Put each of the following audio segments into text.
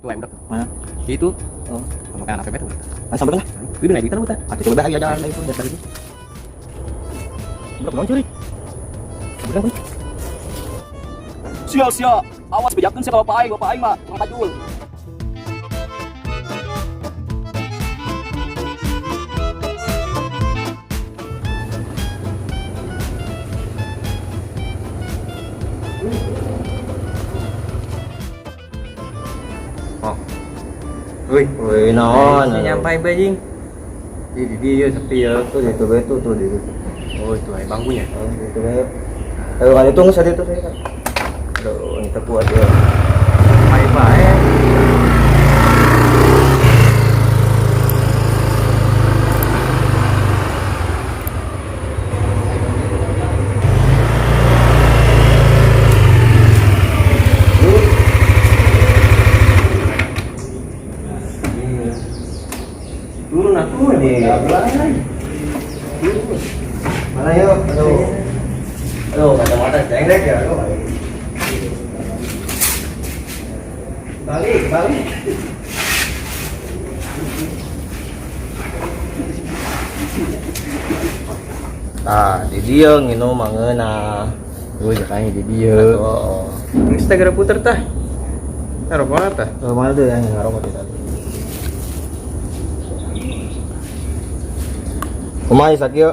Tuh udah tuh. Mana? Itu. Oh, Makan apa tuh? ayo sampai lah. Itu nggak kita buta. Atuh coba aja jalan itu dari itu. Udah mau curi. Udah pun. Sia, awas bejakeun sia ka bapak aing mah ngajul. Wih, naon? Nyampai bajing. Di dia sepi ya tuh tuh di itu. Oh, itu ay bangkunya. Oh, itu ya. Ayo kali tunggu saat itu saya. Aduh, ini terkuat ya. Baik-baik. Turun aku nih. Mana yuk? Aduh, kacamata cengdek ya. Balik. Nah, di dia nginum mangeuna. Oh, jakanya di dia. Oh. Instagram puter tah. Taruh mana tah? Mana tuh yang ngarokok tadi? Kumaha Sakio?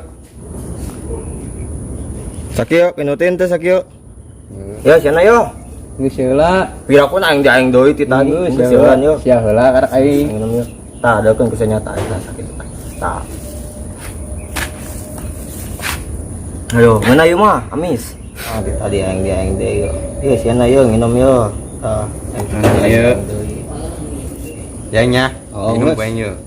Sakio, pinutin teh Sakio. Ya, sana yo. Geus heula. Piraku aing diaing deui ti tadi. Seueun yo. Sia heula karek aing. Minum yo. Tah, adekeun ku nyata tah sakit tah. Tah. Ayo, mana yuk mah? Amis. Ah, tadi aing diaing deui yo. Ieu sana yo nginum yo. Tah. Ayo. Yangnya. Oh, minum geus. banyak.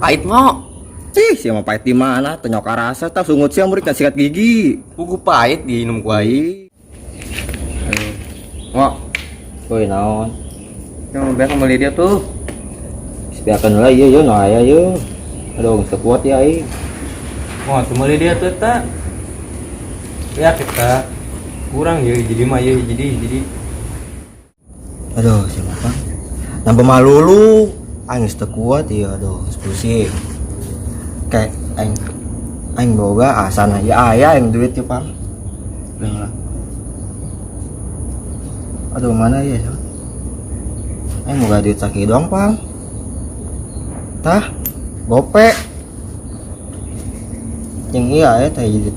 Pahit mo. Siapa pahit di mana? Tenyok rasa tak sungut siang murid sikat gigi. Pugu pahit diinum ku aing. Mo. Woi naon? Yang biasa beli dia tuh. Biarkan lah yo no aya yo. Aduh, geus kuat ya aing. Wah, beli dia tuh tak. Ya kita kurang ya jadi mah ya jadi. Aduh, siapa? Nambah malulu. Aing geus teu kuat ya, aduh, pusing. Kayak aing boga asana ya aya aing duit ya, Pak. Udah lah. Aduh, mana ya? Aing boga duit sakit doang, Pak. Tah, gope. Yang iya ya teh jadi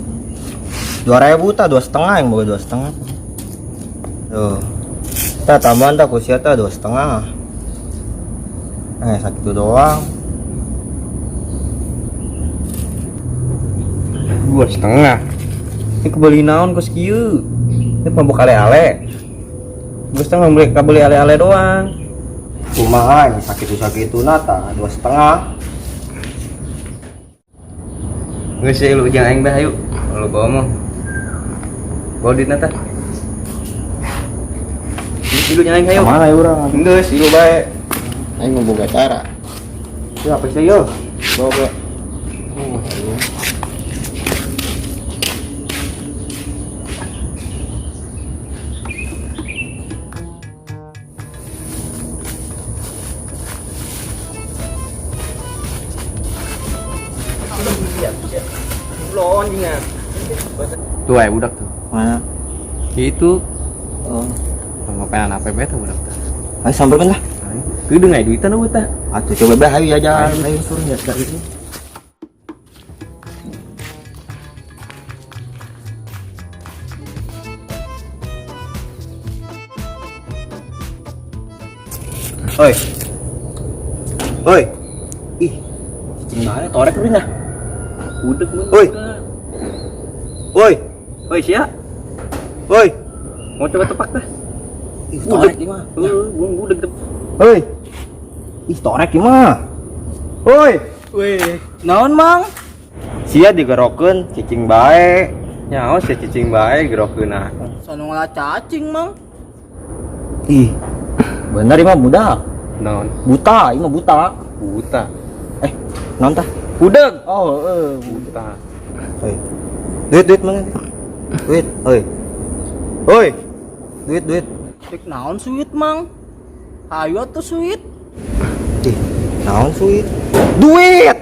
2.000 tah 2,5 aing boga 2,5. Tuh. Tah tambahan tah ku sia tah 2,5. Sakit doang. 2,5. Ini kebeli naon kos kieu. Ini mabuk ale-ale. 2,5 beli kabeli ale-ale doang. Kumaha sakit nata 2,5. Geus sih lu jeung aing bae hayu. Lu bawa mah. Bawa duit tah. Ilu jeung aing hayu. Mana ya urang? Geus ilu bae. Aing mau boga cara. Ya apa sih yo? Boga. Lon jingan. Tuh ay budak tuh. Mana? Itu Oh. ngapain apa bae tuh budak tuh. Ayo samperin lah. Kudu ngai duitan eueuh tah. Atuh coba bae hayu ya jalan. Ayo suruh lihat dari itu. Oi. Ih. Cicing mana torek lu nah. Budek mun. Oi. Oi sia. Oi. Mau coba tepak tah. Ih, torek ieu mah. Budek teh. Oi. Ih, torek ieu mah. Oi. Weh, Naon, Mang? Sia digerokeun cicing bae. nyaho si cicing bae gerokeunna. Sono ngalah cacing, Mang. Ih. Bener ieu mah budak. Naon? Buta, ieu mah buta. Buta. Naon tah? Budeg. Oh, Buta. Oi. Duit mana? Duit. Oi. Oi. duit. Cek naon sweet mang. Hayu atuh sweet. Ih, naon suit? Duit.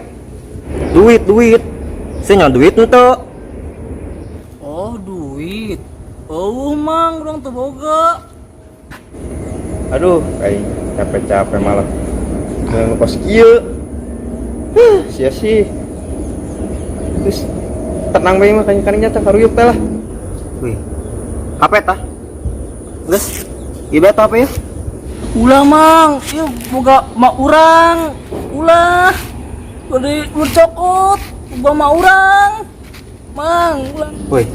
Saya nyawa duit nu teu. Oh duit. Oh mang urang teu boga. Aduh, kayak capek-capek malah ngekos kieu. Sia sih. Terus tenang bae mah kanya teh karuyuk teh lah. Wih. HP tah? Geus. Ieu beta apa ya? Ulah mang, ieu boga mak urang. Ulah. Gede bercokot, boga mak urang. Mang, ulah. Wih.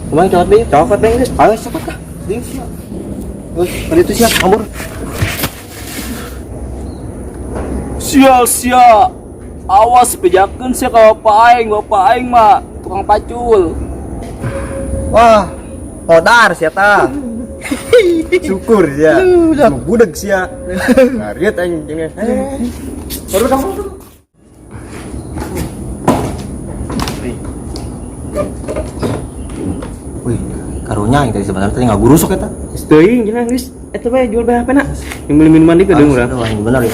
Kumaha cokot deui? Cokot deui geus. Ayo cokot kah? Deui siap. Wih, tadi itu siap, ambur. Sia-sia. Awas bejakeun sia ka bapak aing mah tukang pacul. Wah, modar sia tah. Syukur sia. Budak sia. Ngariet anjing. Baru kamu. Wih, karunya yang tadi sebenarnya tadi nggak gurusuk eta. Teuing jangan geus eta bae jual bae HP na. Yang beli minuman di gedung urang. Wah, ini benar ya.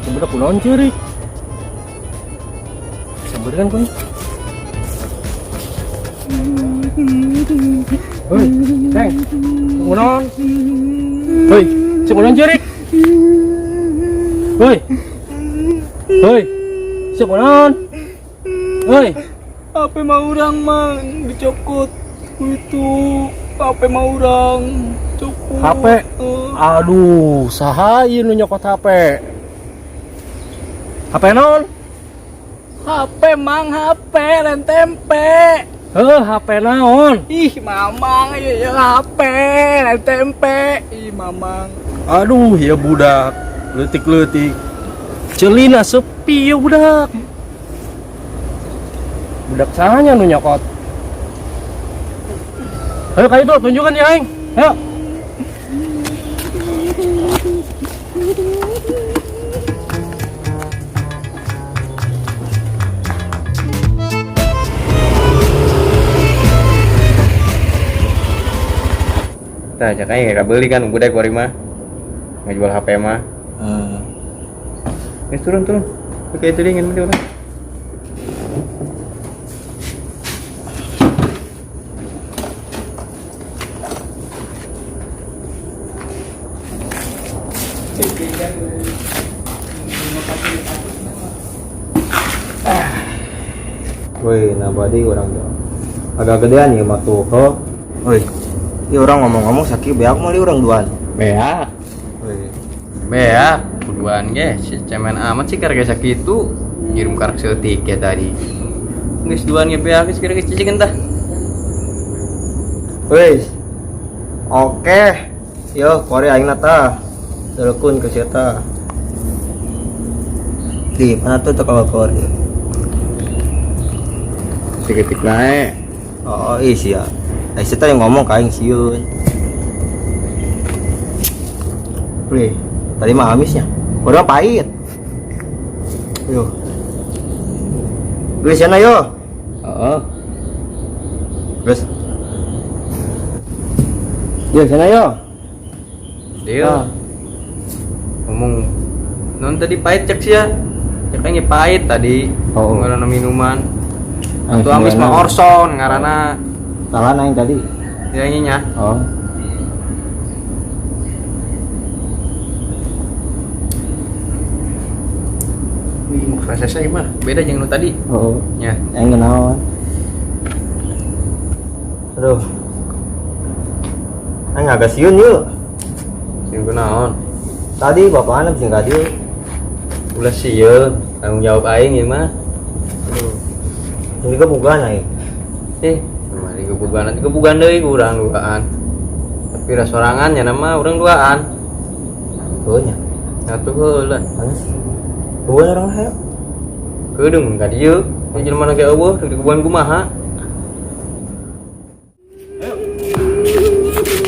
Sebenernya kunaon ceurik. Sabar kan kun. Hei, Deng. Kunaon? Hei, kunaon ceurik? Hei, kunaon? Hei, HP mah urang mang dicokot. Itu HP mah urang cokot. HP. Aduh, saha ieu nu nyokot HP? HP naon? HP mang HP lain tempe. HP naon? Ih mamang ya HP lain tempe. Ih mamang. Aduh, ya budak, leutik-leutik. Celina sepi ya budak. Budak sahanya nu nyokot. Ayo kayu tuh tunjukkan ya aing. Ayo. Nah, cakanya nggak beli kan budak gua mah. Nggak jual HP mah. Turun. Oke, itu dia ingin beli orang. Wih, nabadi orang agak gedean ya mah tuh. Wih. Ini orang ngomong-ngomong sakit beak mau orang duaan. Beak. Wih. Beak. Kuduan ge, si cemen amat sih karena sakitu ngirim karak setik ya tadi. Geus duan ge beak geus kira cicing entah. Wih. Oke. Yo, kore aing tah. Telepon ke sia tah. Di mana tuh kalau kore? Titik naik. Oh, iya. Sia yang ngomong ka aing sieun. Wih. Tadi mah amisnya. Udah pahit. Yo. Beli sana yo. Heeh. Terus. Yo sana yo. Dia ngomong non tadi pahit cek sih ya. Ceknya pahit tadi. Oh. Ngaranna minuman. Anu Atuh amis mah Orson ngaranna. Salah yang tadi. Ya nya. Oh. Wih, rasa saya mah beda jeung nu tadi. Oh. Ya. Yang kenaon. Aduh. Aing agak siun yuk. Sing kunaon? Tadi bapak anak sih nggak dia. Ulah sih ya, tanggung jawab aing ya mah. Ini kebukaan aing. Mari kebugan deui urang duaan. Tapi sorangan nya nama urang duaan. Tuhnya. Atuh heula. Panas. Bukan orang lain. Keudung ka dieu. Di jelema na ge eueuh di kebuan kumaha.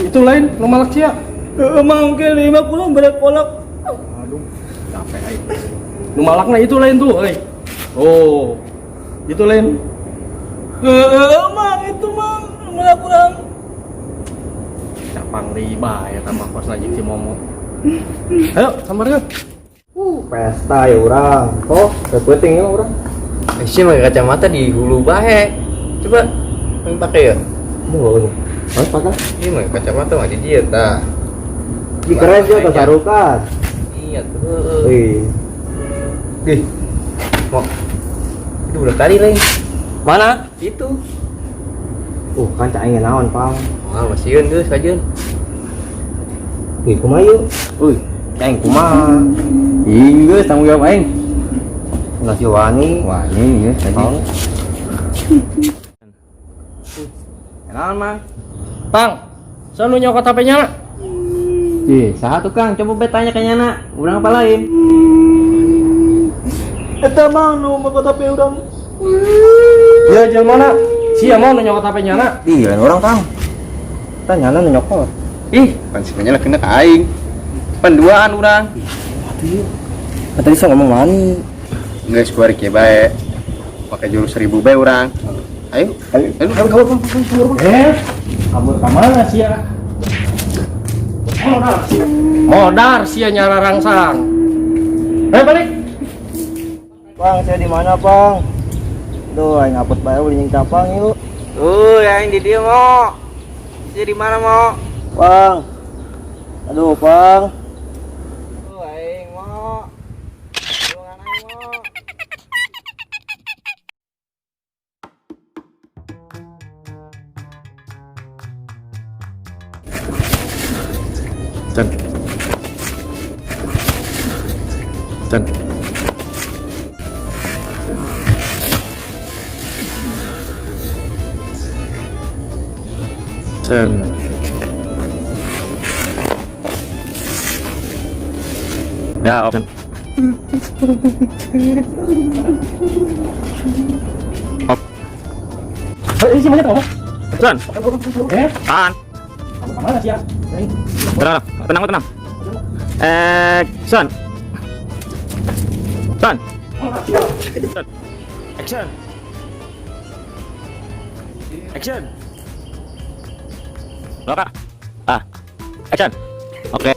Itu lain, lu malak sia. Mau ke 50 berat kolak. Aduh, capek aing. Nu malakna itu lain tuh, euy. Oh. Itu lain. Mang itu mang malak kurang. Capang riba ya tambah kos lagi si Momo. Ayo, sambarkeun. Pesta ya orang. Oh, kepenting ya orang. Sih mah kacamata di hulu bae. Coba yang pakai ya. Mau harus pakai. Ini mah kacamata mah di dia tah. Di keren juga tarukan. Iya tuh. Ih, Mau. Itu udah tadi lain. mana? Itu. Kan cahingin naon, Pang. Ah, masieun geus kajeun. Ih, kumaha yuk? Cahing kumaha? Geus tanggung jawab aing. Nasi wani. Wani geus tadi. Pang. Kenalan mah. Pang, sanu nyokot HP-nya na? Saha tuh Kang? Coba betanya ke nyana. Urang apa lain? Eta mah nu nyokot HP urang. Ya jelema na, sia mau nu nyokot HP-nya na. Ih, lain orang, Kang. Tanya nyokot. Pan sebenarnya kena ke aing. Penduaan urang. Tadi saya ngomong wani. Geus kuari kieu bae. Pakai jurus 1000 bae urang. Ayo. Kabur ka mana sia? Modar sia nyara rangsang. Balik. Bang, saya di mana, Bang? Duh, aing ngaput bae udah nying capang yuk. Aing di dieu mo. Sia di mana mo? Bang. Aduh, Bang. Aing mo. Ruangan aing mo. Cen. Ya, Cen. Isi banyak kamu. Cen. Tahan. Mana sih ya? Tenang. Action. Son. Action. Loka. Action. Oke.